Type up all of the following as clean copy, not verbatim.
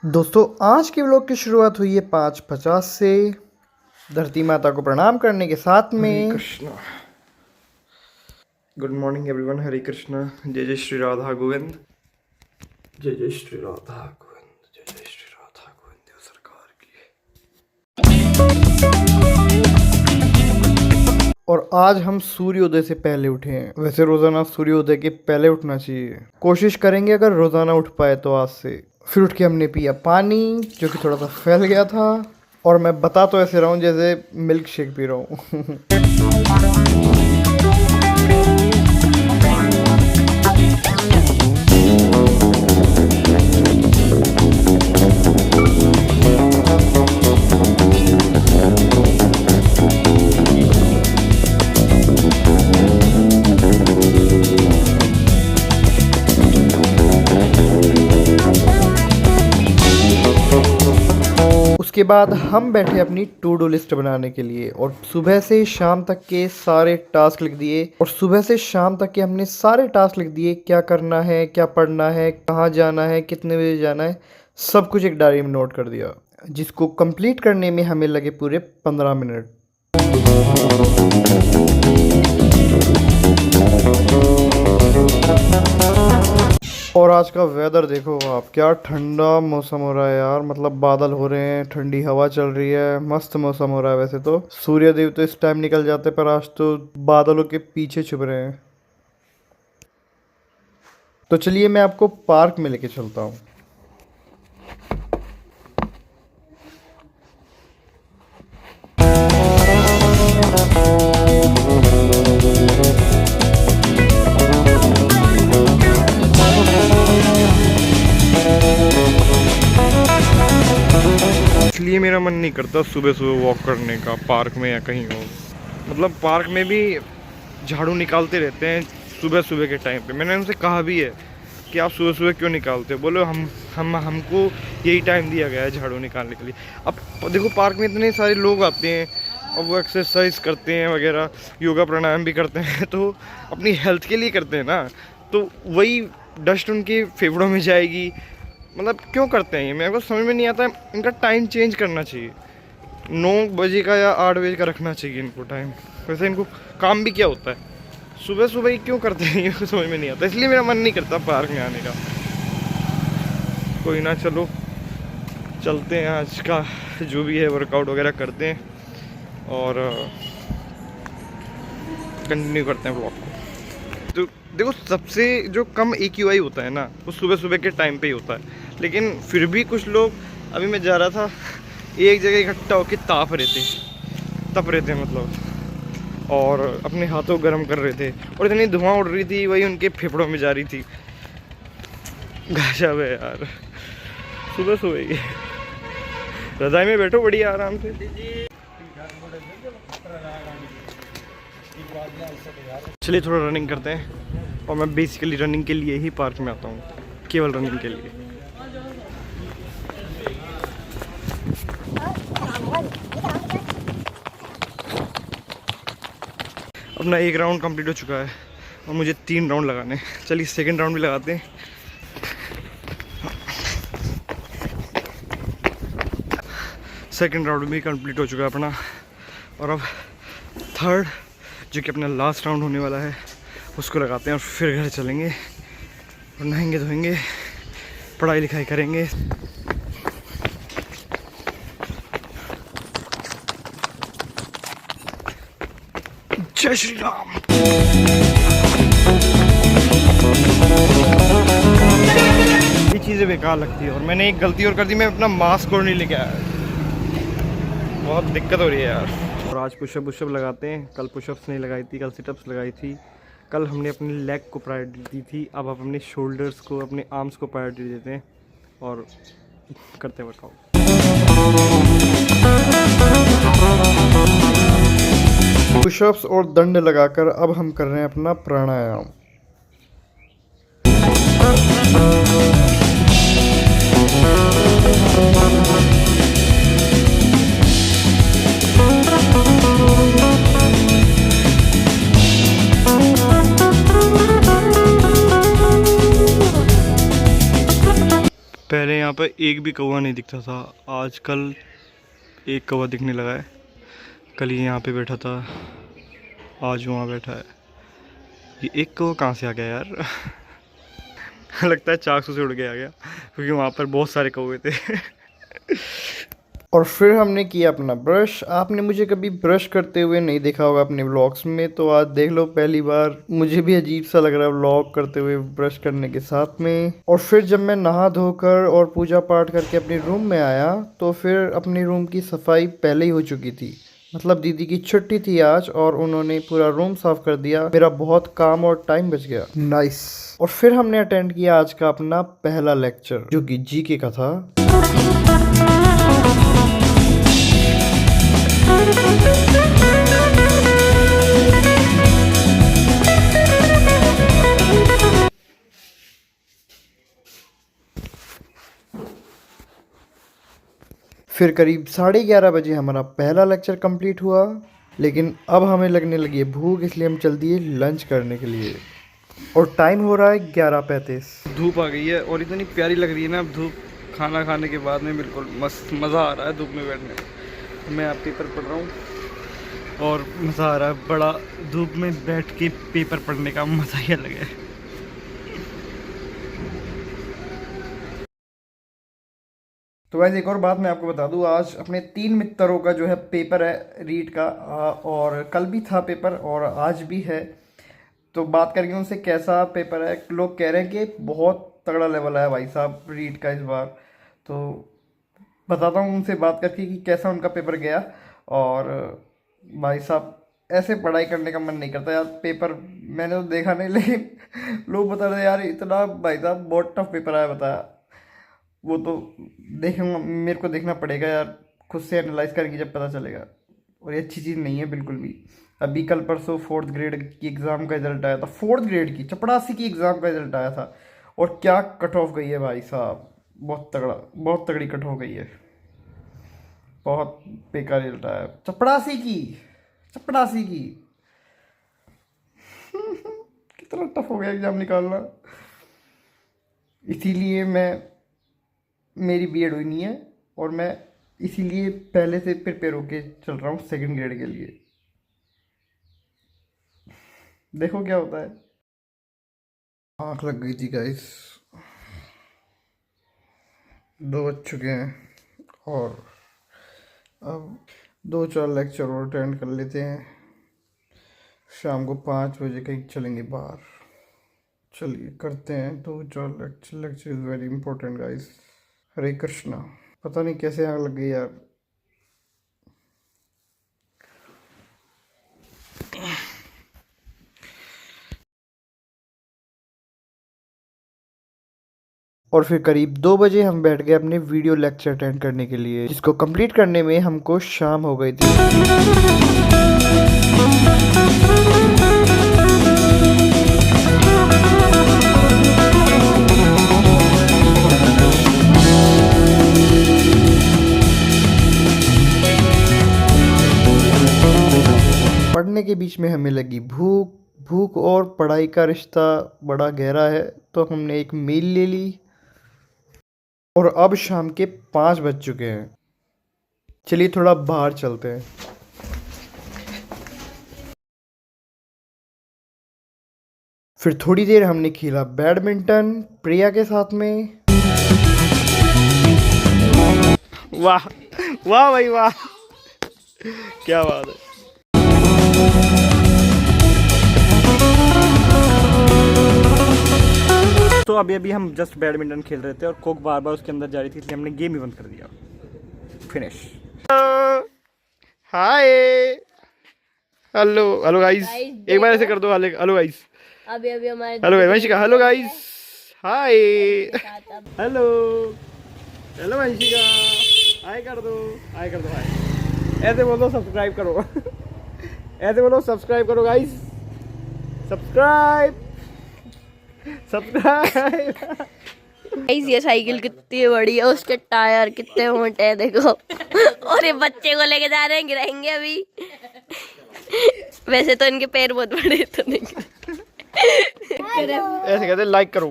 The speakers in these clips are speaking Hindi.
दोस्तों आज के व्लॉग की शुरुआत हुई है 5:50 से धरती माता को प्रणाम करने के साथ हरे में। Krishna. Good morning everyone. Hare Krishna. जय जय श्री राधा गोविंद। जय जय श्री राधा गोविंद। जय जय श्री राधा गोविंद। देव सरकार की। और आज हम सूर्योदय से पहले उठे हैं। वैसे रोजाना सूर्योदय के पहले उठना चाहिए, कोशिश करेंगे अगर रोजाना उठ पाए तो आज से। फिर उठ के हमने पिया पानी जो कि थोड़ा सा फैल गया था, और मैं बता तो ऐसे रहा हूँ जैसे मिल्क शेक पी रहा हूँ। उसके बाद हम बैठे अपनी टू डू लिस्ट बनाने के लिए, और सुबह से शाम तक के सारे टास्क लिख दिए। हमने सारे टास्क लिख दिए, क्या करना है, क्या पढ़ना है, कहाँ जाना है, कितने बजे जाना है, सब कुछ एक डायरी में नोट कर दिया, जिसको कंप्लीट करने में हमें लगे पूरे 15 मिनट। और आज का वेदर देखो आप, क्या ठंडा मौसम हो रहा है यार। मतलब बादल हो रहे हैं, ठंडी हवा चल रही है, मस्त मौसम हो रहा है। वैसे तो सूर्य देव तो इस टाइम निकल जाते, पर आज तो बादलों के पीछे छुप रहे हैं। तो चलिए मैं आपको पार्क में लेके चलता हूँ। इसलिए मेरा मन नहीं करता सुबह सुबह वॉक करने का पार्क में या कहीं और। मतलब पार्क में भी झाड़ू निकालते रहते हैं सुबह सुबह के टाइम पे। मैंने उनसे कहा भी है कि आप सुबह सुबह क्यों निकालते हो। बोलो हमको यही टाइम दिया गया है झाड़ू निकालने के लिए। अब देखो पार्क में इतने सारे लोग आते हैं और वो एक्सरसाइज करते हैं वगैरह, योगा प्राणायाम भी करते हैं, तो अपनी हेल्थ के लिए करते हैं ना। तो वही डस्ट उनके फेफड़ों में जाएगी। मतलब क्यों करते हैं ये, मेरे को समझ में नहीं आता। इनका टाइम चेंज करना चाहिए, 9 बजे का या 8 बजे का रखना चाहिए इनको टाइम। वैसे इनको काम भी क्या होता है, सुबह सुबह ही क्यों करते हैं ये समझ में नहीं आता। इसलिए मेरा मन नहीं करता पार्क में आने का। कोई ना, चलो चलते हैं, आज का जो भी है वर्कआउट वगैरह करते हैं और कंटिन्यू करते हैं व्लॉग को। तो देखो सबसे जो कम AQI होता है ना, वो सुबह सुबह के टाइम पे ही होता है। लेकिन फिर भी कुछ लोग, अभी मैं जा रहा था, एक जगह इकट्ठा होकर तप रहे थे मतलब, और अपने हाथों गर्म कर रहे थे, और इतनी धुआं उड़ रही थी, वही उनके फेफड़ों में जा रही थी। गजब है यार, सुबह सुबह ही। रज़ाई में बैठो बढ़िया आराम से। चलिए थोड़ा रनिंग करते हैं। और मैं बेसिकली रनिंग के लिए ही पार्क में आता हूँ, केवल रनिंग के लिए। अपना एक राउंड कंप्लीट हो चुका है और मुझे 3 राउंड लगाने हैं। चलिए सेकंड राउंड भी लगाते हैं। सेकंड राउंड भी कंप्लीट हो चुका है अपना, और अब थर्ड जो कि अपना लास्ट राउंड होने वाला है उसको लगाते हैं, और फिर घर चलेंगे और नहाएंगे धोएंगे, पढ़ाई लिखाई करेंगे। जय श्री राम। ये चीज़ें बेकार लगती है, और मैंने एक गलती और कर दी, मैं अपना मास्क और नहीं लेके आया। बहुत दिक्कत हो रही है यार। और आज पुशअप लगाते हैं। कल पुशअप्स नहीं लगाई थी, कल सिटअप्स लगाई थी। कल हमने अपने लेग को प्रायोरिटी दी थी, अब आप अपने शोल्डर्स को, अपने आर्म्स को प्रायोरिटी देते हैं और करते हैं वर्कआउट। पुशअप्स और दंड लगाकर अब हम कर रहे हैं अपना प्राणायाम। पहले यहाँ पे एक भी कौवा नहीं दिखता था, आजकल एक कौवा दिखने लगा है। कल ये यहाँ पे बैठा था, आज वहाँ बैठा है। ये एक कौवा कहाँ से आ गया यार? लगता है चाकू से उड़ के आ गया, क्योंकि वहाँ पर बहुत सारे कौवे थे। और फिर हमने किया अपना ब्रश। आपने मुझे कभी ब्रश करते हुए नहीं देखा होगा अपने व्लॉग्स में, तो आज देख लो पहली बार। मुझे भी अजीब सा लग रहा है व्लॉग करते हुए ब्रश करने के साथ में। और फिर जब मैं नहा धोकर और पूजा पाठ करके अपने रूम में आया, तो फिर अपने रूम की सफाई पहले ही हो चुकी थी। मतलब दीदी की छुट्टी थी आज और उन्होंने पूरा रूम साफ कर दिया। मेरा बहुत काम और टाइम बच गया। नाइस। और फिर हमने अटेंड किया आज का अपना पहला लेक्चर, जो कि जीके का था। फिर करीब 11:30 बजे हमारा पहला लेक्चर कंप्लीट हुआ। लेकिन अब हमें लगने लगी है भूख, इसलिए हम चल दिए लंच करने के लिए। और टाइम हो रहा है 11:35। धूप आ गई है और इतनी प्यारी लग रही है ना अब धूप। खाना खाने के बाद में बिल्कुल मस्त मज़ा आ रहा है धूप में बैठने में। मैं आप पेपर पढ़ रहा हूँ और मज़ा आ रहा है बड़ा। धूप में बैठ के पेपर पढ़ने का मज़ा ही अलग है। तो वैसे एक और बात मैं आपको बता दूं, आज अपने 3 मित्रों का जो है पेपर है रीट का। और कल भी था पेपर और आज भी है। तो बात करेंगे उनसे कैसा पेपर है। लोग कह रहे हैं कि बहुत तगड़ा लेवल है भाई साहब रीट का इस बार। तो बताता हूँ उनसे बात करके कि कैसा उनका पेपर गया। और भाई साहब ऐसे पढ़ाई करने का मन नहीं करता यार। पेपर मैंने तो देखा नहीं, लेकिन लोग बता रहे यार इतना भाई साहब बहुत टफ पेपर आया। बताया वो तो देखूंगा, मेरे को देखना पड़ेगा यार, खुद से एनालाइज करेंगे जब पता चलेगा। और ये अच्छी चीज़ नहीं है बिल्कुल भी। अभी कल परसों 4th ग्रेड की एग्ज़ाम का रिजल्ट आया था। 4th ग्रेड की चपड़ासी की एग्ज़ाम का रिजल्ट आया था। और क्या कट ऑफ गई है भाई साहब, बहुत तगड़ा, बहुत तगड़ी कट ऑफ गई है। बहुत बेकार रिजल्ट आया चपड़ासी की, चपड़ासी की। कितना टफ हो गया एग्ज़ाम निकालना। इसीलिए मेरी बीएड हुई नहीं है और मैं इसीलिए पहले से प्रिपेयर होके चल रहा हूँ 2nd ग्रेड के लिए। देखो क्या होता है। आँख लग गई थी गाइस। 2 बज चुके हैं और अब 2-4 लेक्चर और अटेंड कर लेते हैं। शाम को 5 बजे कहीं चलेंगे बाहर। चलिए करते हैं 2-4 lecture. Lecture is very important guys. Hare Krishna. पता नहीं कैसे आग लग गई यार। और फिर करीब 2 बजे हम बैठ गए अपने वीडियो लेक्चर अटेंड करने के लिए, जिसको कंप्लीट करने में हमको शाम हो गई थी। पढ़ने के बीच में हमें लगी भूख। भूख और पढ़ाई का रिश्ता बड़ा गहरा है, तो हमने एक मील ले ली। और अब शाम के 5 बज चुके हैं। चलिए थोड़ा बाहर चलते हैं। फिर थोड़ी देर हमने खेला बैडमिंटन प्रिया के साथ में। वाह वाह भाई वाह, क्या बात है। तो अभी हम जस्ट बैडमिंटन खेल रहे थे और कोक बार बार उसके अंदर जा रही थी, इसलिए हमने गेम ही बंद कर दिया। Finish. Hi hello hello guys, एक बार ऐसे कर दो। हेलो गाइस, अभी हमारे hello guys. Vanshika hello guys, hi hello hello Vanshika, hi कर दो, हाय कर दो, हाय। ऐसे बोलो सब्सक्राइब करो। ऐसे बोलो सब्सक्राइब करो गाइस, सब्सक्राइब सब्सक्राइब। गाइस ये साइकिल कितनी बड़ी है, उसके टायर कितने मोटे हैं देखो। और ये बच्चे को लेके जा रहे हैं, गिराएंगे अभी। वैसे तो इनके पैर बहुत बड़े, तो नहीं ऐसे कहते लाइक करो,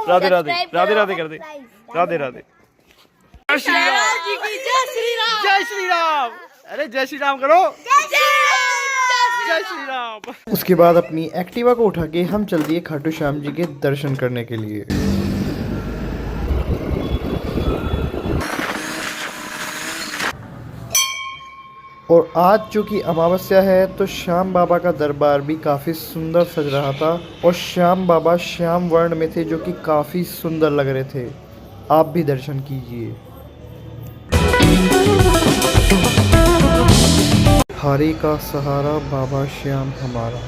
राधे राधे, राधे राधे कर दे, राधे राधे। जय श्री राम, जय श्री राम, अरे जय श्री राम करो, जय श्री राम। उसके बाद अपनी एक्टिवा को उठा के हम चल दिए खाटू श्याम जी के दर्शन करने के लिए। और आज चूँकि अमावस्या है तो श्याम बाबा का दरबार भी काफ़ी सुंदर सज रहा था और श्याम बाबा श्याम वर्ण में थे जो कि काफ़ी सुंदर लग रहे थे। आप भी दर्शन कीजिए। हरे का सहारा बाबा श्याम हमारा।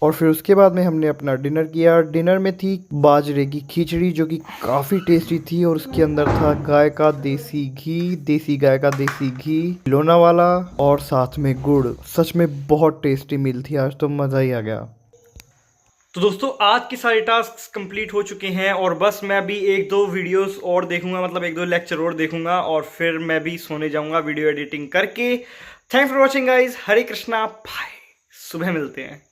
और फिर उसके बाद में हमने अपना डिनर किया। डिनर में थी बाजरे की खिचड़ी जो कि काफ़ी टेस्टी थी और उसके अंदर था गाय का देसी घी, देसी गाय का देसी घी लोनावाला और साथ में गुड़। सच में बहुत टेस्टी मील थी आज, तो मज़ा ही आ गया। तो दोस्तों आज के सारे टास्क कंप्लीट हो चुके हैं और बस मैं अभी एक दो वीडियोस और देखूंगा, मतलब एक दो लेक्चर और देखूंगा और फिर मैं भी सोने जाऊंगा वीडियो एडिटिंग करके। Thanks for watching guys. Hare Krishna, bye. सुबह मिलते हैं।